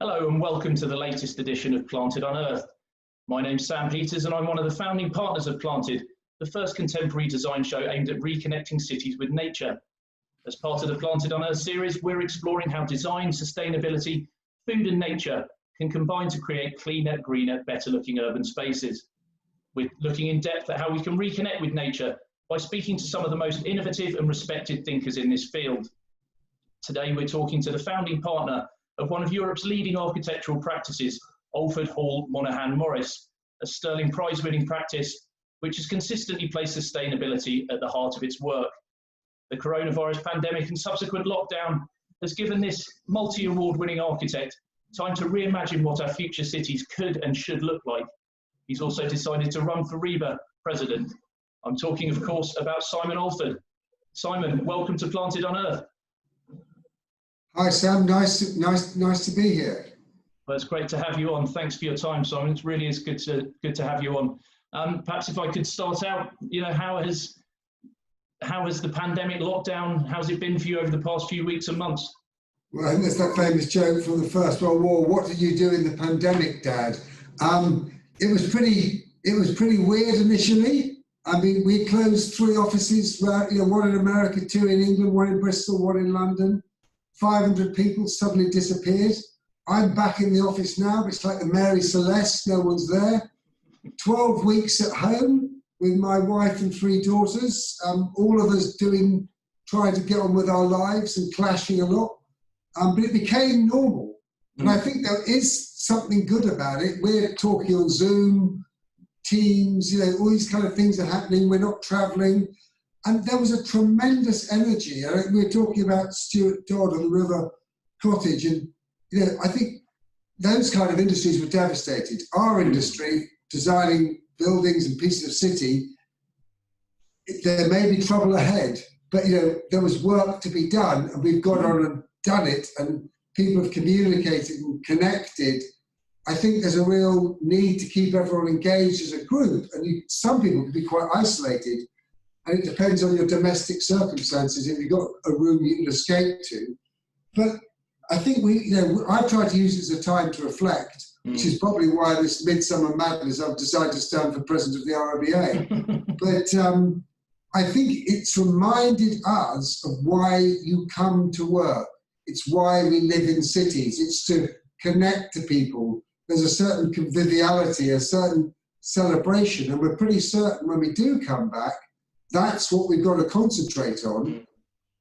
Hello and welcome to the latest edition of Planted Unearthed. My name's Sam Peters and I'm one of the founding partners of Planted, the first contemporary design show aimed at reconnecting cities with nature. As part of the Planted Unearthed series, we're exploring how design, sustainability, food and nature can combine to create cleaner, greener, better looking urban spaces. We're looking in depth at how we can reconnect with nature by speaking to some of the most innovative and respected thinkers in this field. Today we're talking to the founding partner of one of Europe's leading architectural practices, Allford Hall Monaghan Morris, a Stirling Prize winning practice which has consistently placed sustainability at the heart of its work. The coronavirus pandemic and subsequent lockdown has given this multi-award winning architect time to reimagine what our future cities could and should look like. He's also decided to run for RIBA President. I'm talking, of course, about Simon Allford. Simon, welcome to Planted Unearthed. Hi Sam, nice to be here. Well, it's great to have you on. Thanks for your time, Simon. It really is good to have you on. Perhaps if I could start out, how has the pandemic lockdown, how's it been for you over the past few weeks and months? Well, I think there's that famous joke from the First World War. What did you do in the pandemic, Dad? It was pretty weird initially. I mean, we closed 3 offices, one in America, 2 in England, 1 in Bristol, 1 in London. 500 people suddenly disappeared. I'm back in the office now, but it's like the Mary Celeste, no one's there. 12 weeks at home with my wife and 3 daughters, all of us trying to get on with our lives and clashing a lot. But it became normal. And I think there is something good about it. We're talking on Zoom, Teams, all these kind of things are happening. We're not traveling. And there was a tremendous energy. We were talking about Stuart Dodd on the River Cottage, and I think those kind of industries were devastated. Our industry, designing buildings and pieces of city, there may be trouble ahead, but there was work to be done, and we've gone on and done it, and people have communicated and connected. I think there's a real need to keep everyone engaged as a group, and some people can be quite isolated. And it depends on your domestic circumstances if you've got a room you can escape to. But I think I try to use it as a time to reflect, which is probably why this midsummer madness I've decided to stand for president of the RIBA. But I think it's reminded us of why you come to work. It's why we live in cities. It's to connect to people. There's a certain conviviality, a certain celebration, and we're pretty certain when we do come back, that's what we've got to concentrate on.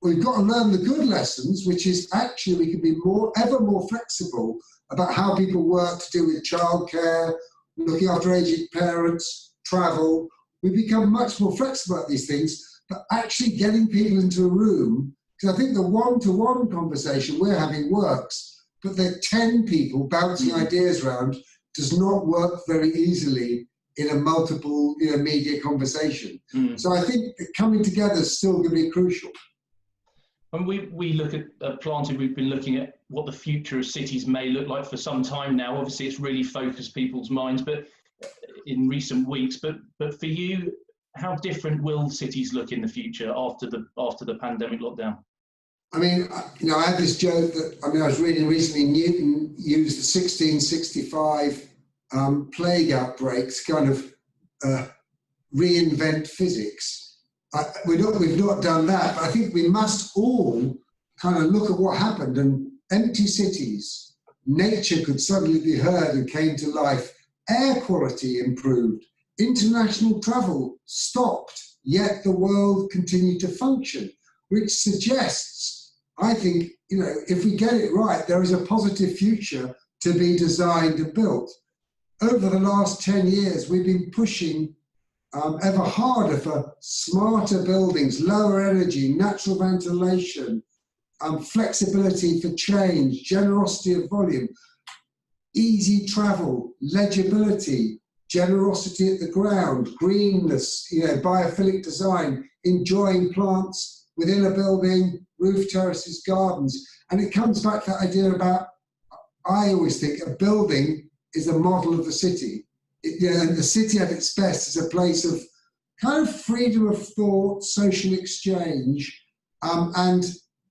We've got to learn the good lessons, which is actually we can be ever more flexible about how people work to do with childcare, looking after aging parents, travel. We become much more flexible at these things, but actually getting people into a room, because I think the one-to-one conversation we're having works, but the 10 people bouncing ideas around does not work very easily in a multiple media conversation. So I think that coming together is still going to be crucial. When we look at Planted, we've been looking at what the future of cities may look like for some time now. Obviously, it's really focused people's minds, but in recent weeks. But for you, how different will cities look in the future after the pandemic lockdown? I mean, I had this joke that I was reading recently. Newton used the 1665 plague outbreaks kind of reinvent physics. We've not done that, but I think we must all kind of look at what happened, and empty cities, nature could suddenly be heard and came to life, air quality improved, international travel stopped, yet the world continued to function, which suggests, I think, if we get it right, there is a positive future to be designed and built. Over the last 10 years, we've been pushing ever harder for smarter buildings, lower energy, natural ventilation, flexibility for change, generosity of volume, easy travel, legibility, generosity at the ground, greenness, biophilic design, enjoying plants within a building, roof terraces, gardens. And it comes back to that idea about, I always think a building is a model of the city. And the city at its best is a place of kind of freedom of thought, social exchange, and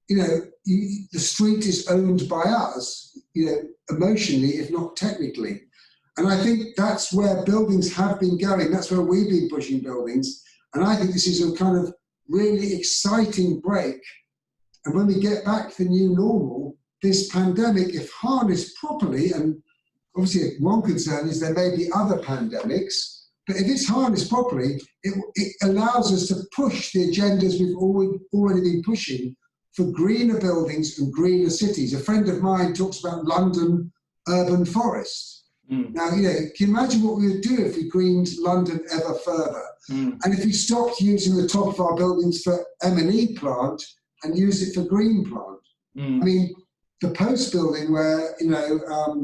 the street is owned by us. emotionally, if not technically. And I think that's where buildings have been going. That's where we've been pushing buildings. And I think this is a kind of really exciting break. And when we get back to the new normal, this pandemic, if harnessed properly, and obviously one concern is there may be other pandemics, but if it's harnessed properly, it allows us to push the agendas we've already been pushing for greener buildings and greener cities. A friend of mine talks about London urban forest. Now, can you imagine what we would do if we greened London ever further? And if we stopped using the top of our buildings for M&E plant and use it for green plant? I mean, the post building where,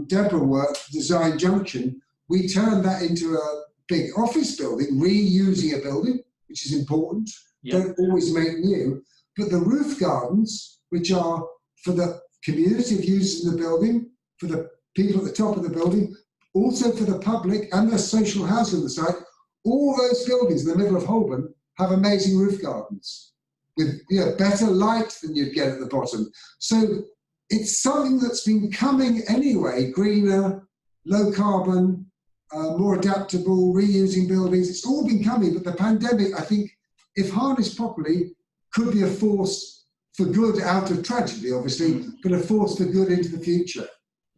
Deborah worked, Design Junction, we turned that into a big office building, reusing a building, which is important. Don't always make new. But the roof gardens, which are for the community of users in the building, for the people at the top of the building, also for the public and the social housing on the site, all those buildings in the middle of Holborn have amazing roof gardens with better light than you'd get at the bottom. So it's something that's been coming anyway, greener, low carbon, more adaptable, reusing buildings. It's all been coming, but the pandemic, I think, if harnessed properly, could be a force for good out of tragedy, obviously, but a force for good into the future.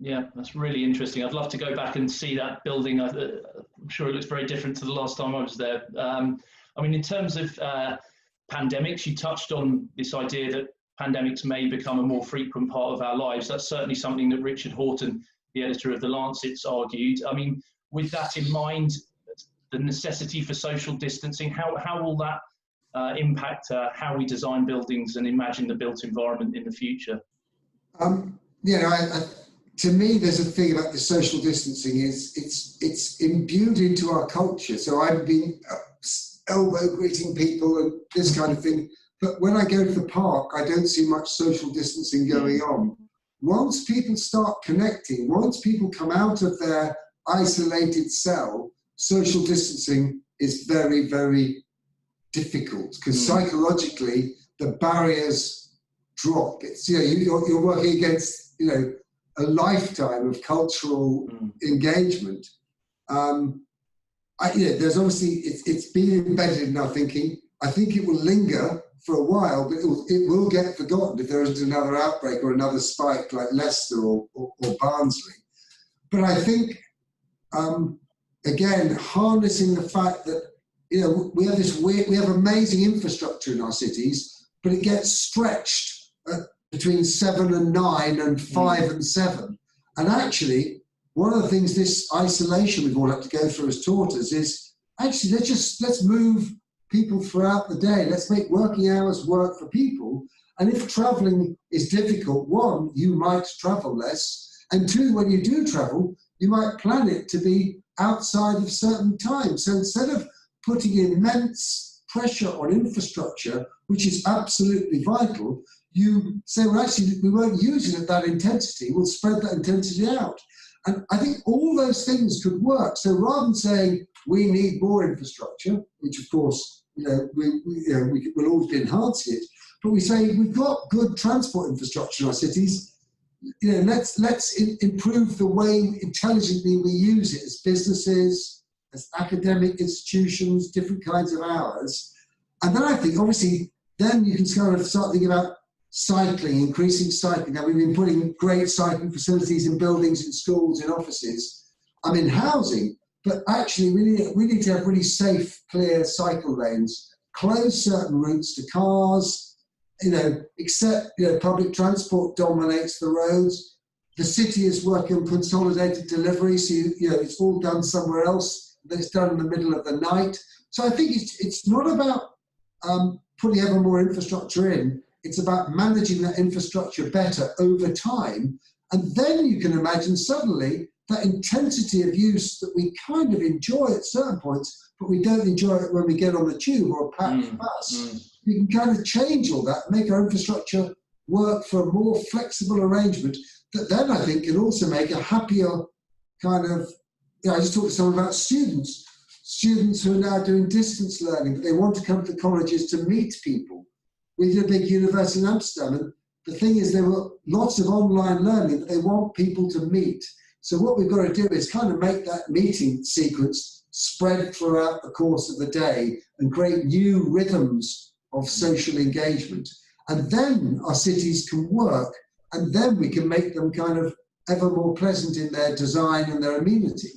Yeah, that's really interesting. I'd love to go back and see that building. I'm sure it looks very different to the last time I was there. I mean, in terms of pandemics, you touched on this idea that pandemics may become a more frequent part of our lives. That's certainly something that Richard Horton, the editor of The Lancet's, argued. I mean, with that in mind, the necessity for social distancing, how will that impact how we design buildings and imagine the built environment in the future? To me, there's a thing about the social distancing is it's imbued into our culture. So I've been elbow greeting people and this kind of thing. But when I go to the park, I don't see much social distancing going on. Once people start connecting, once people come out of their isolated cell, social distancing is very, very difficult because psychologically the barriers drop. It's you're working against a lifetime of cultural engagement. There's obviously it's been embedded in our thinking. I think it will linger for a while, but it will get forgotten if there isn't another outbreak or another spike like Leicester or Barnsley. But I think again, harnessing the fact that we have amazing infrastructure in our cities, but it gets stretched between 7 and 9 and 5 and 7. And actually, one of the things this isolation we've all had to go through has taught us is actually let's move people throughout the day. Let's make working hours work for people. And if traveling is difficult, one, you might travel less. And two, when you do travel, you might plan it to be outside of certain times. So instead of putting immense pressure on infrastructure, which is absolutely vital, you say, well, actually, we won't use it at that intensity. We'll spread that intensity out. And I think all those things could work. So rather than saying we need more infrastructure, which of course, we'll always be enhancing it, but we say we've got good transport infrastructure in our cities. Let's improve the way intelligently we use it as businesses, as academic institutions, different kinds of hours. And then I think, obviously, then you can kind of start thinking about cycling, increasing cycling. Now, we've been putting great cycling facilities in buildings, in schools, in offices, in housing. But actually, we need to have really safe, clear cycle lanes, close certain routes to cars, except public transport dominates the roads. The city is working on consolidated delivery, so it's all done somewhere else. It's done in the middle of the night. So I think it's not about putting ever more infrastructure in. It's about managing that infrastructure better over time. And then you can imagine suddenly that intensity of use that we kind of enjoy at certain points, but we don't enjoy it when we get on the tube or a packed bus. We can kind of change all that, make our infrastructure work for a more flexible arrangement that then I think can also make a happier kind of, I just talked to someone about students who are now doing distance learning, but they want to come to colleges to meet people. We did a big university in Amsterdam, and the thing is there were lots of online learning that they want people to meet. So what we've got to do is kind of make that meeting sequence spread throughout the course of the day and create new rhythms of social engagement. And then our cities can work, and then we can make them kind of ever more pleasant in their design and their amenity.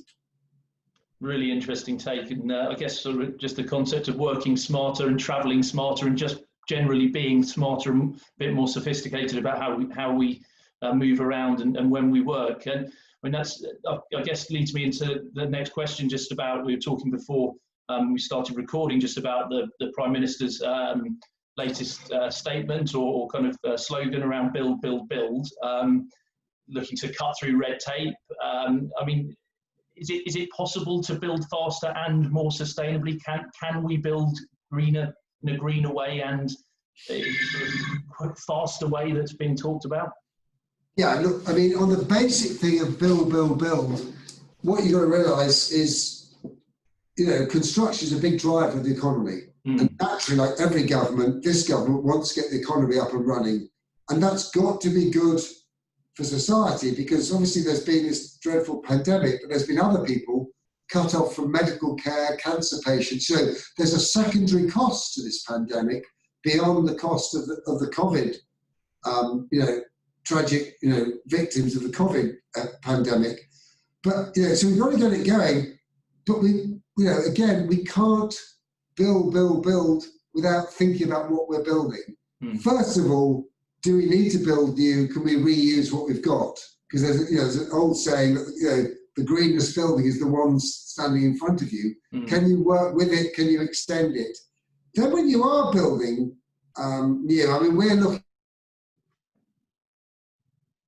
Really interesting take, and I guess sort of just the concept of working smarter and travelling smarter and just generally being smarter and a bit more sophisticated about how we move around and when we work. And I mean, that's, I guess, leads me into the next question, just about, we were talking before we started recording, just about the Prime Minister's latest statement or kind of slogan around build, build, build, looking to cut through red tape. I mean, is it possible to build faster and more sustainably? Can we build greener in a greener way and a faster way that's being talked about? Yeah, look, I mean, on the basic thing of build, build, build, what you've got to realise is, you know, construction is a big driver of the economy. And naturally, like every government, this government wants to get the economy up and running. And that's got to be good for society, because obviously there's been this dreadful pandemic, but there's been other people cut off from medical care, cancer patients. So there's a secondary cost to this pandemic beyond the cost of the COVID, you know, tragic, you know, victims of the COVID pandemic. But, you know, so we've got to get it going. But we, you know, again, we can't build, build, build without thinking about what we're building. First of all, do we need to build new? Can we reuse what we've got? Because there's, you know, there's an old saying that, you know, the greenest building is the one standing in front of you. Can you work with it? Can you extend it? Then when you are building new, I mean, we're looking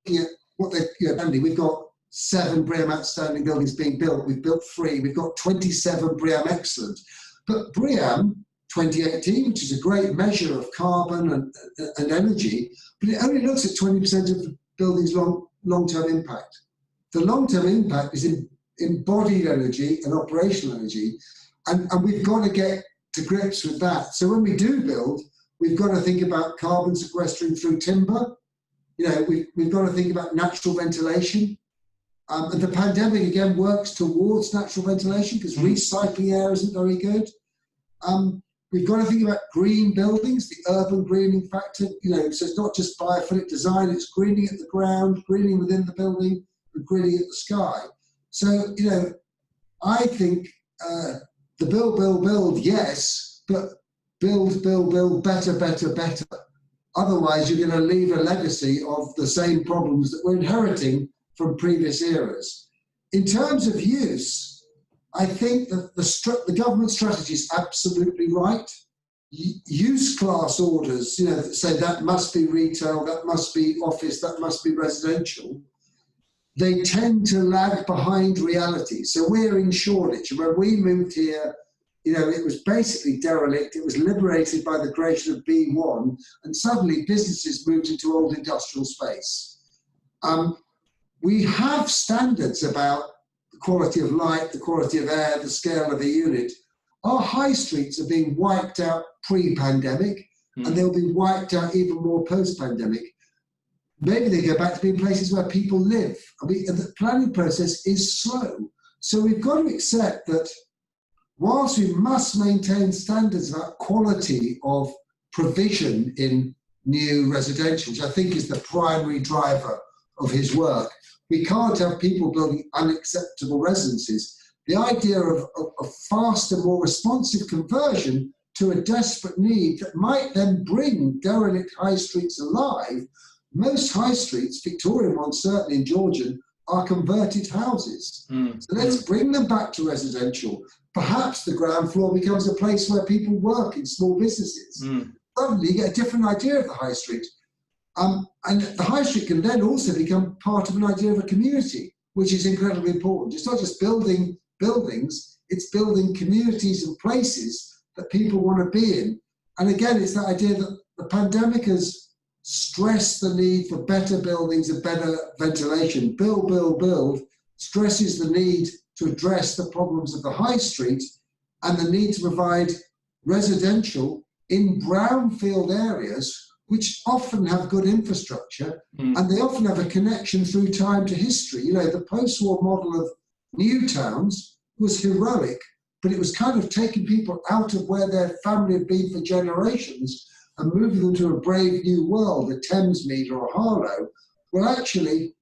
at what they, you know, Andy, we've got 7 BREEAM outstanding buildings being built. We've built 3. We've got 27 BREEAM excellent. But BREEAM 2018, which is a great measure of carbon and energy, but it only looks at 20% of the building's long-term impact. The long-term impact is in embodied energy and operational energy, and we've got to get to grips with that. So when we do build, we've got to think about carbon sequestering through timber. You know, we've got to think about natural ventilation. And the pandemic, again, works towards natural ventilation because recycling air isn't very good. We've got to think about green buildings, the urban greening factor. You know, so it's not just biophilic design, it's greening at the ground, greening within the building, and greening at the sky. So, you know, I think the build, build, build, yes, but build, build, build, better, better, better. Otherwise, you're going to leave a legacy of the same problems that we're inheriting from previous eras. In terms of use, I think that the government strategy is absolutely right. Use class orders, you know, that say that must be retail, that must be office, that must be residential, they tend to lag behind reality. So we're in Shoreditch. When we moved here, you know, it was basically derelict. It was liberated by the creation of B1, and suddenly businesses moved into old industrial space. We have standards about the quality of light, the quality of air, the scale of a unit. Our high streets are being wiped out pre-pandemic, and they'll be wiped out even more post-pandemic. Maybe they go back to being places where people live. I mean, the planning process is slow. So we've got to accept that whilst we must maintain standards about quality of provision in new residential, which I think is the primary driver of his work, we can't have people building unacceptable residences. The idea of a faster, more responsive conversion to a desperate need that might then bring derelict high streets alive. Most high streets, Victorian ones certainly in Georgian, are converted houses. So let's bring them back to residential. Perhaps the ground floor becomes a place where people work in small businesses. Suddenly you get a different idea of the high street. And the high street can then also become part of an idea of a community, which is incredibly important. It's not just building buildings, it's building communities and places that people want to be in. And again, it's that idea that the pandemic has stressed the need for better buildings and better ventilation. Build, build, build stresses the need to address the problems of the high street and the need to provide residential in brownfield areas which often have good infrastructure, and they often have a connection through time to history. You know, the post-war model of new towns was heroic, but it was kind of taking people out of where their family had been for generations and moving them to a brave new world, a Thamesmead or a Harlow. Well, actually,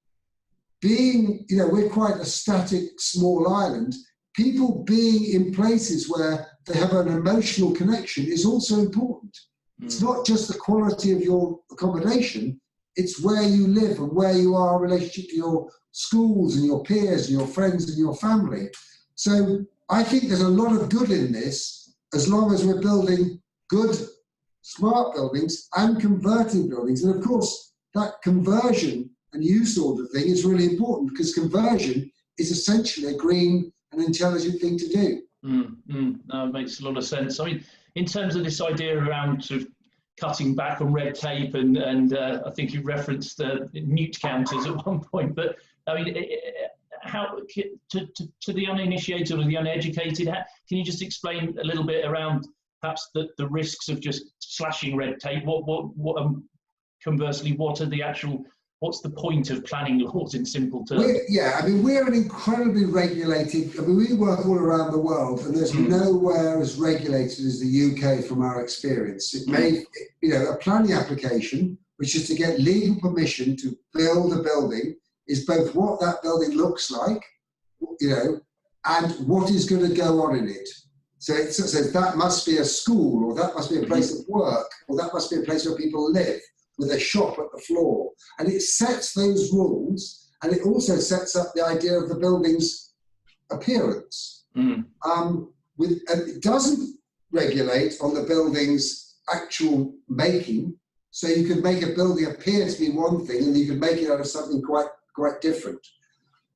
being, you know, we're quite a static, small island. People being in places where they have an emotional connection is also important. It's not just the quality of your accommodation, it's where you live and where you are in relationship to your schools and your peers and your friends and your family. So I think there's a lot of good in this, as long as we're building good, smart buildings and converting buildings. And of course, that conversion and use order thing is really important, because conversion is essentially a green and intelligent thing to do. No, it makes a lot of sense. I mean, in terms of this idea around sort of cutting back on red tape, and I think you referenced mute counters at one point, but I mean, how to the uninitiated or the uneducated, can you just explain a little bit around perhaps the risks of just slashing red tape? Conversely, what's the point of planning laws in simple terms? We're an incredibly regulated, we work all around the world, and there's nowhere as regulated as the UK from our experience. It may, a planning application, which is to get legal permission to build a building, is both what that building looks like, and what is going to go on in it. So it says that must be a school, or that must be a place of work, or that must be a place where people live, with a shop at the floor. And it sets those rules, and it also sets up the idea of the building's appearance. And it doesn't regulate on the building's actual making, so you could make a building appear to be one thing, and you could make it out of something quite different.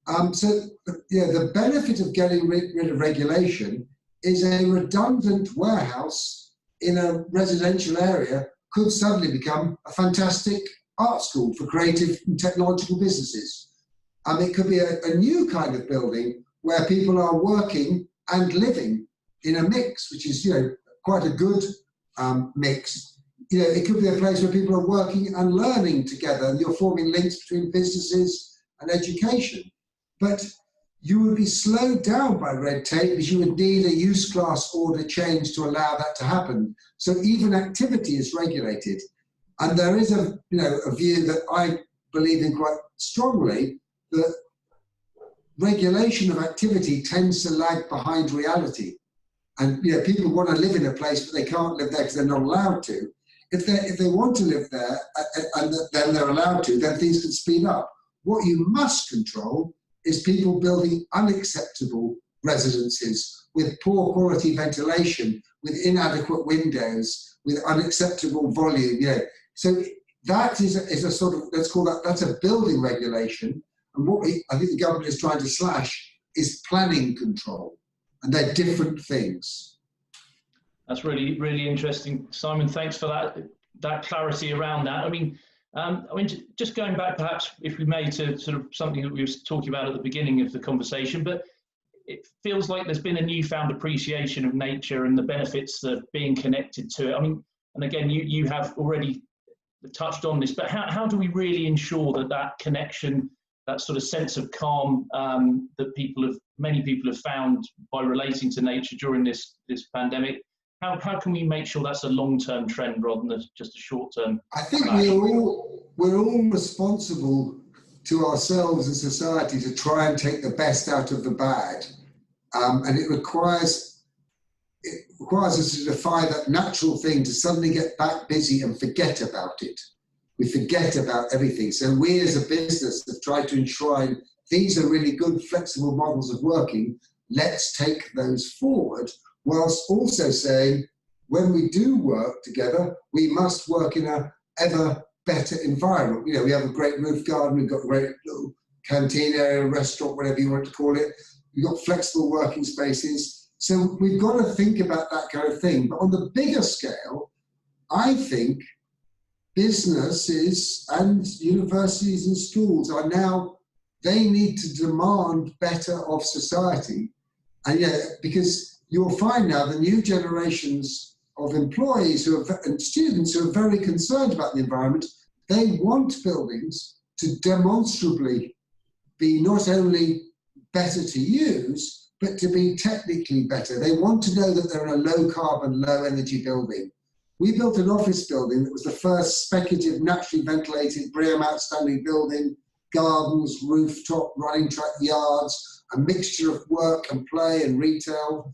The benefit of getting rid of regulation is a redundant warehouse in a residential area could suddenly become a fantastic art school for creative and technological businesses. It could be a new kind of building where people are working and living in a mix, which is, quite a good mix. It could be a place where people are working and learning together, and you're forming links between businesses and education. But you would be slowed down by red tape, because you would need a use class order change to allow that to happen. So even activity is regulated. And there is a view that I believe in quite strongly, that regulation of activity tends to lag behind reality. And people want to live in a place, but they can't live there because they're not allowed to. If they want to live there and then they're allowed to, then things can speed up. What you must control is people building unacceptable residences with poor quality ventilation, with inadequate windows, with unacceptable volume. So that is a sort of, let's call that's a building regulation. And what I think the government is trying to slash is planning control, and they're different things. That's really, really interesting, Simon. Thanks for that clarity around that. I mean, just going back, perhaps, if we may, to sort of something that we were talking about at the beginning of the conversation, but it feels like there's been a newfound appreciation of nature and the benefits of being connected to it. I mean, and again, you have already touched on this, but how do we really ensure that connection, that sort of sense of calm that many people have found by relating to nature during this pandemic? How can we make sure that's a long-term trend rather than just a short-term? I think we're all responsible to ourselves and society to try and take the best out of the bad, and it requires us to defy that natural thing to suddenly get back busy and forget about it. We forget about everything. So we as a business have tried to enshrine these are really good, flexible models of working. Let's take those forward, whilst also saying, when we do work together, we must work in a ever better environment. We have a great roof garden, we've got a great little canteen area, restaurant, whatever you want to call it. We've got flexible working spaces. So we've got to think about that kind of thing. But on the bigger scale, I think businesses and universities and schools are now, they need to demand better of society. And because you'll find now the new generations of employees and students who are very concerned about the environment. They want buildings to demonstrably be not only better to use, but to be technically better. They want to know that they're in a low carbon, low energy building. We built an office building that was the first speculative, naturally ventilated, BREEAM outstanding building, gardens, rooftop, running track, yards, a mixture of work and play and retail.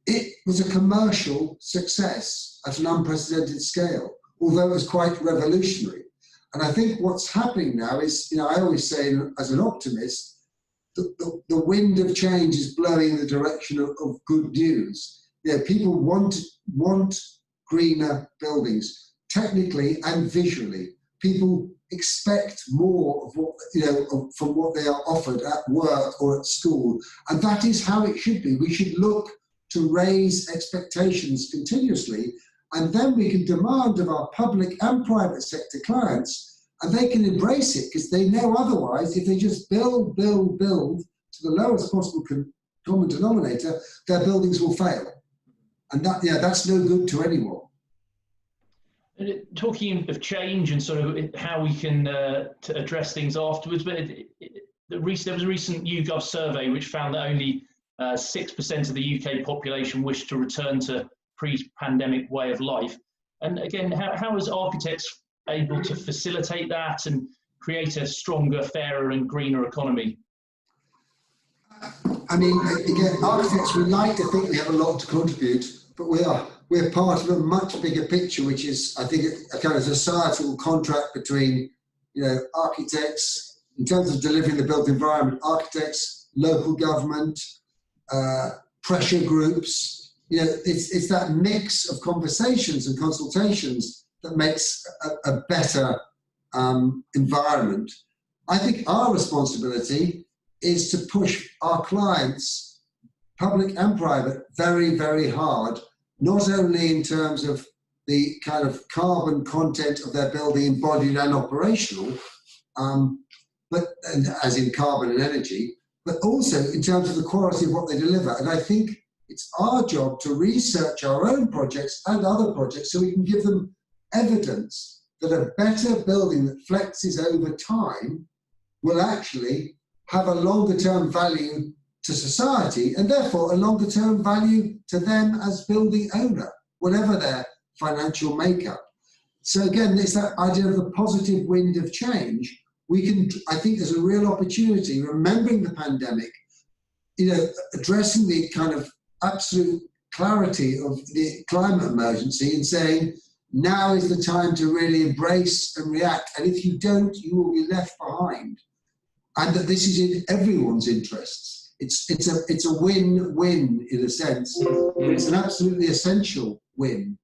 It was a commercial success at an unprecedented scale, although it was quite revolutionary. And I think what's happening now is, I always say as an optimist, the wind of change is blowing in the direction of good news. People want greener buildings, technically and visually. People expect more of what, from what they are offered at work or at school. And that is how it should be. We should look to raise expectations continuously, and then we can demand of our public and private sector clients, and they can embrace it because they know otherwise, if they just build to the lowest possible common denominator, their buildings will fail. And that's no good to anyone. Talking of change and sort of how we can to address things afterwards, but there was a recent YouGov survey which found that only 6% of the UK population wish to return to pre-pandemic way of life. And again, how is architects able to facilitate that and create a stronger, fairer and greener economy? I mean, again, architects, we like to think we have a lot to contribute, but we're part of a much bigger picture, which is, I think, a kind of societal contract between, architects, in terms of delivering the built environment, architects, local government, pressure groups. It's that mix of conversations and consultations that makes a better environment. I think our responsibility is to push our clients, public and private, very, very hard, not only in terms of the kind of carbon content of their building, embodied and operational, but as in carbon and energy, but also in terms of the quality of what they deliver. And I think it's our job to research our own projects and other projects so we can give them evidence that a better building that flexes over time will actually have a longer term value to society, and therefore a longer term value to them as building owner, whatever their financial makeup. So again, it's that idea of the positive wind of change. I think there's a real opportunity, remembering the pandemic, addressing the kind of absolute clarity of the climate emergency and saying, now is the time to really embrace and react. And if you don't, you will be left behind. And that this is in everyone's interests. It's a win-win in a sense. It's an absolutely essential win.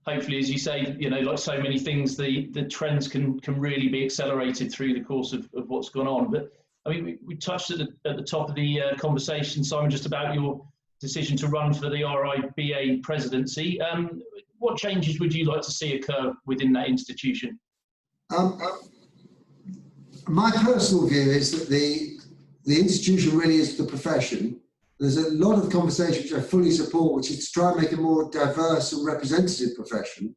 Hopefully, as you say, like so many things, the trends can really be accelerated through the course of what's gone on. But I mean, we touched at the top of the conversation, Simon, just about your decision to run for the RIBA presidency. What changes would you like to see occur within that institution? My personal view is that the institution really is the profession. There's a lot of conversation which I fully support, which is to try and make a more diverse and representative profession.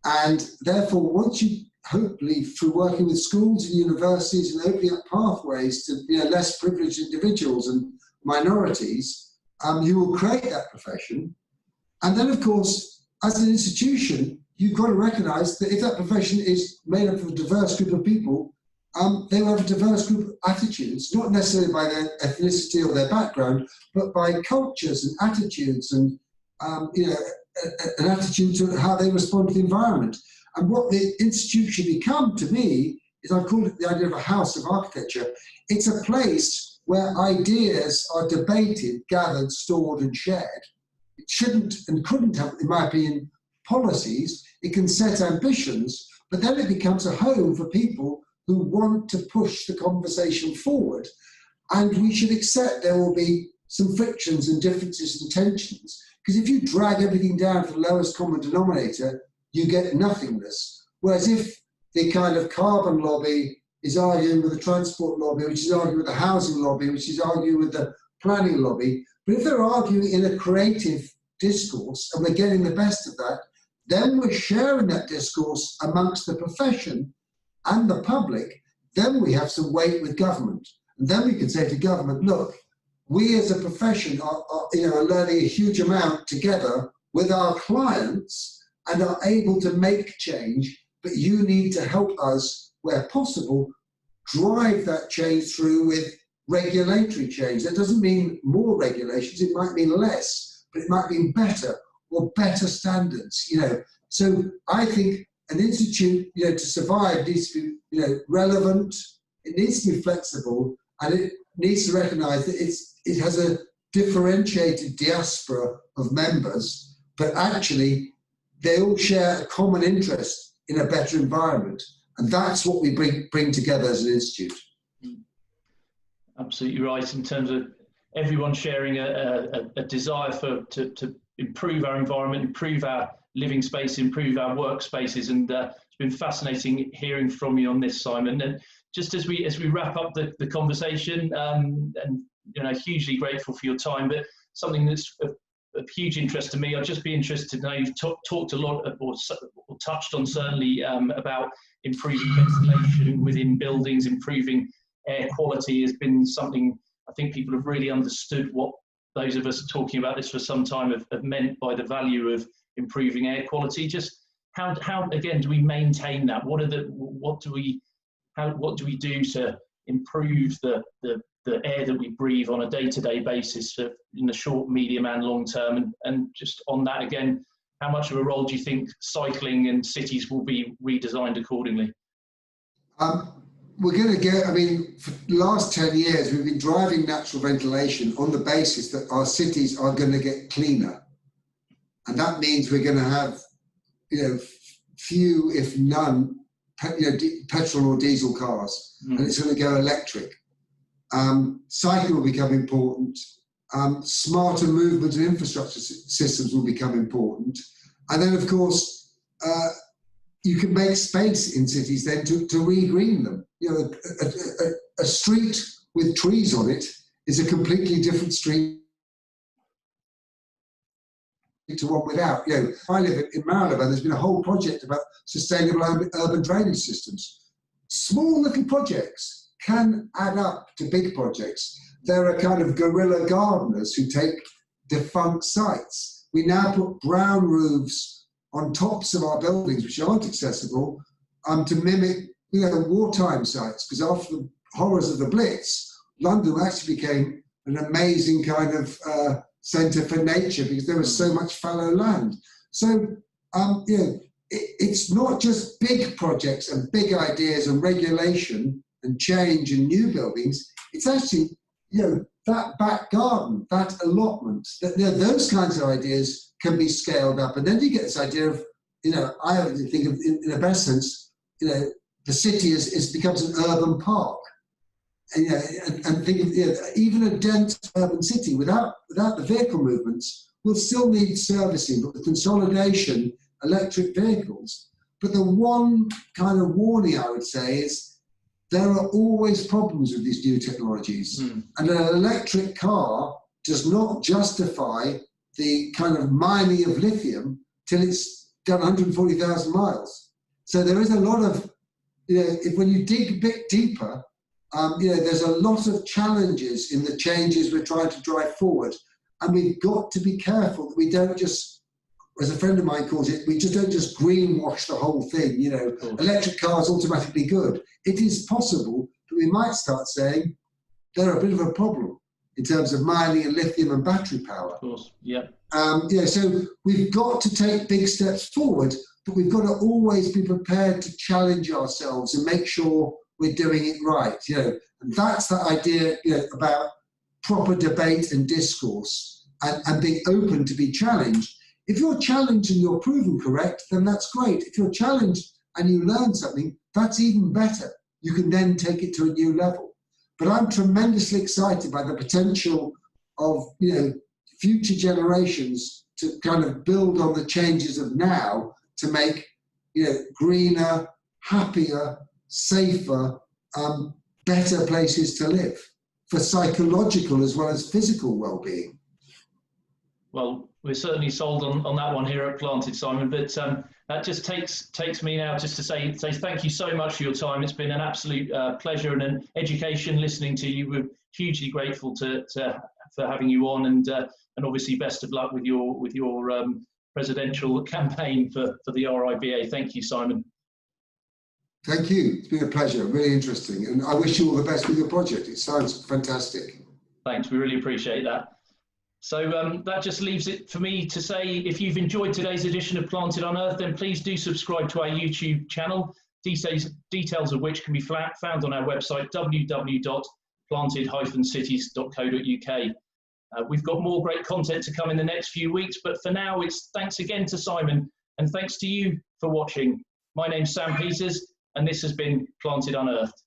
And therefore, once you, hopefully, through working with schools and universities and opening up pathways to less privileged individuals and minorities, you will create that profession. And then, of course, as an institution, you've got to recognise that if that profession is made up of a diverse group of people, they will have a diverse group of attitudes, not necessarily by their ethnicity or their background, but by cultures and attitudes and an attitude to how they respond to the environment. And what the institute should become, to me, is I've called it the idea of a house of architecture. It's a place where ideas are debated, gathered, stored and shared. It shouldn't and couldn't have, in my opinion, policies. It can set ambitions, but then it becomes a home for people who want to push the conversation forward. And we should accept there will be some frictions and differences and tensions, because if you drag everything down to the lowest common denominator, you get nothingness. Whereas if the kind of carbon lobby is arguing with the transport lobby, which is arguing with the housing lobby, which is arguing with the planning lobby, but if they're arguing in a creative discourse, and we're getting the best of that, then we're sharing that discourse amongst the profession and the public. Then we have some weight with government. And then we can say to government, look, we as a profession are learning a huge amount together with our clients and are able to make change, but you need to help us, where possible, drive that change through with regulatory change. That doesn't mean more regulations, it might mean less, but it might mean better or better standards, So I think an institute, to survive needs to be, relevant, it needs to be flexible, and it needs to recognise that it has a differentiated diaspora of members, but actually they all share a common interest in a better environment. And that's what we bring together as an institute. Absolutely right, in terms of everyone sharing a desire to improve our environment, improve our living space, improve our workspaces. And it's been fascinating hearing from you on this, Simon. And just as we wrap up the conversation, and hugely grateful for your time, but something that's of huge interest to me, I'd just be interested to know, you've talked a lot, or touched on certainly, about improving ventilation within buildings, improving air quality has been something I think people have really understood, what those of us talking about this for some time have meant by the value of improving air quality. Just how again do we maintain that? What do we do to improve the air that we breathe on a day-to-day basis in the short, medium and long term? And just on that again, how much of a role do you think cycling and cities will be redesigned accordingly? We're going to get, for the last 10 years, we've been driving natural ventilation on the basis that our cities are going to get cleaner. And that means we're going to have, few, if none, petrol or diesel cars, and it's going to go electric. Cycling will become important. Smarter movement and infrastructure systems will become important. And then, of course, you can make space in cities then to re-green them. A street with trees on it is a completely different street to one without. I live in Marylebone, and there's been a whole project about sustainable urban drainage systems. Small little projects can add up to big projects. There are kind of guerrilla gardeners who take defunct sites. We now put brown roofs on tops of our buildings, which aren't accessible, to mimic, wartime sites. Because after the horrors of the Blitz, London actually became an amazing kind of centre for nature because there was so much fallow land. So, it's not just big projects and big ideas and regulation and change and new buildings. It's actually, that back garden, that allotment, those kinds of ideas can be scaled up. And then you get this idea of, I think of, in the best sense, the city becomes an urban park. And think of, even a dense urban city without the vehicle movements will still need servicing, but with consolidation, electric vehicles. But the one kind of warning I would say is there are always problems with these new technologies. And an electric car does not justify the kind of mining of lithium till it's done 140,000 miles. So there is a lot of, when you dig a bit deeper, there's a lot of challenges in the changes we're trying to drive forward. And we've got to be careful that we don't just, as a friend of mine calls it, we just don't just greenwash the whole thing. Electric cars automatically good. It is possible, but we might start saying they're a bit of a problem in terms of mining and lithium and battery power. Of course, yeah. So we've got to take big steps forward, but we've got to always be prepared to challenge ourselves and make sure we're doing it right. And that's the idea, about proper debate and discourse and being open to be challenged. If you're challenged and you're proven correct, then that's great. If you're challenged and you learn something, that's even better. You can then take it to a new level. But I'm tremendously excited by the potential of, future generations to kind of build on the changes of now to make, greener, happier, safer, better places to live for psychological as well as physical well-being. Well, we're certainly sold on that one here at Planted, Simon, but that just takes me now just to say thank you so much for your time. It's been an absolute pleasure and an education listening to you. We're hugely grateful for having you on, and obviously best of luck with your presidential campaign for the RIBA. Thank you, Simon. Thank you. It's been a pleasure, really interesting, and I wish you all the best with your project. It sounds fantastic. Thanks, we really appreciate that. So that just leaves it for me to say, if you've enjoyed today's edition of Planted Unearthed, then please do subscribe to our YouTube channel, details of which can be found on our website, www.planted-cities.co.uk. We've got more great content to come in the next few weeks, but for now, it's thanks again to Simon, and thanks to you for watching. My name's Sam Peters, and this has been Planted Unearthed.